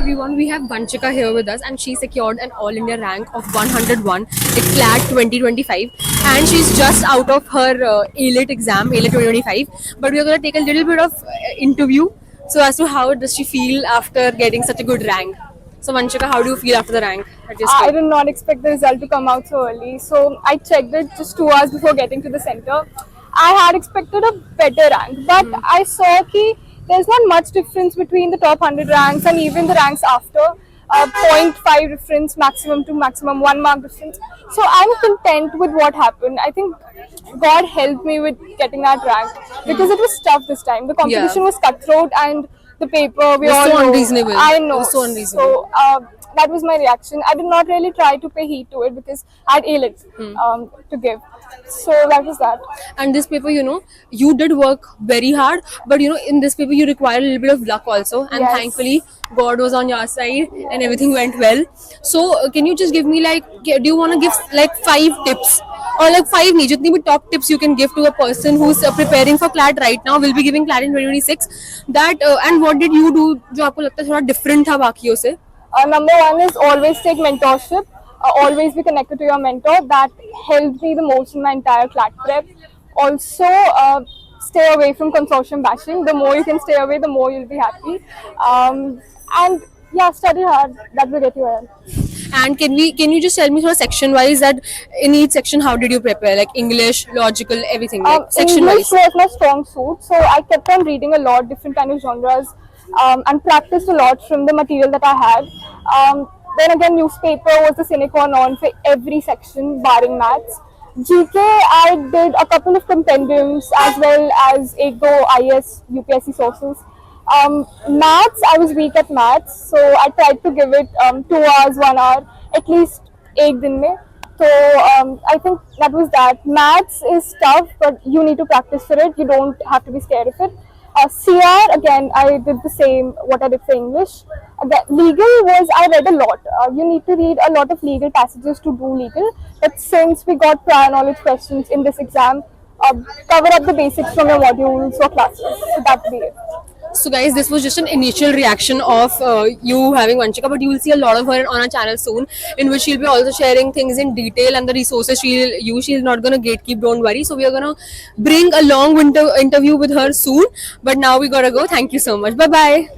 everyone, we have Vanchika here with us, and she secured an All India rank of 101 at CLAT 2025, and she's just out of her ALET exam, ALET 2025. But we are going to take a little bit of interview, so as to how does she feel after getting such a good rank. So Vanchika, how do you feel after the rank that you I scored? did not expect the result to come out so early. So I checked it just 2 hours before getting to the center. I had expected a better rank, but I saw that there's not much difference between the top 100 ranks and even the ranks after. 0.5 difference maximum to maximum 1 mark difference. So I'm content with what happened. I think God helped me with getting that rank because it was tough this time. The competition was cutthroat and the paper we It was all so know. unreasonable. I It know. was so unreasonable. So that was my reaction. I did not really try to pay heed to it because I had ALET to give. So that was that. And this paper, you did work very hard, but in this paper you require a little bit of luck also, and Yes. thankfully God was on your side and everything went well. So can you just give me, like, do you want to give like 5 tips, or like 5 nahi, jitni bhi top tips you can give to a person who's preparing for CLAT right now, will be giving CLAT in 2026, that and what did you do जो आपको लगता है थोड़ा different था बाकियों से? Number one is always take mentorship. Always be connected to your mentor. That helped me the most in my entire CLAT prep. Also, stay away from consortium bashing. The more you can stay away, the more you'll be happy. And yeah, study hard. That will get you ahead. And can you just tell me sort of section wise, that in each section how did you prepare, like English, logical, everything, like section English wise? was my strong suit, so I kept on reading a lot, different kind of genres, and practiced a lot from the material that I had. Then again, newspaper was the sine qua non for every section, barring maths. GK, I did a couple of compendiums as well as एक दो IS UPSC sources. Maths, I was weak at maths, so I tried to give it 2 hours, 1 hour, at least एक दिन में. So I think that was that. Maths is tough, but you need to practice for it. You don't have to be scared of it. CR, again, I did the same what I did for English. Legal was, I read a lot. You need to read a lot of legal passages to do legal. But since we got prior knowledge questions in this exam, cover up the basics from your modules or classes. So that would be it. So guys, this was just an initial reaction of you having Vanchika, but you will see a lot of her on our channel soon, in which she'll be also sharing things in detail and the resources she'll use. She's not going to gatekeep, don't worry. So we are going to bring a long winter interview with her soon, but now we got to go. Thank you so much. Bye bye.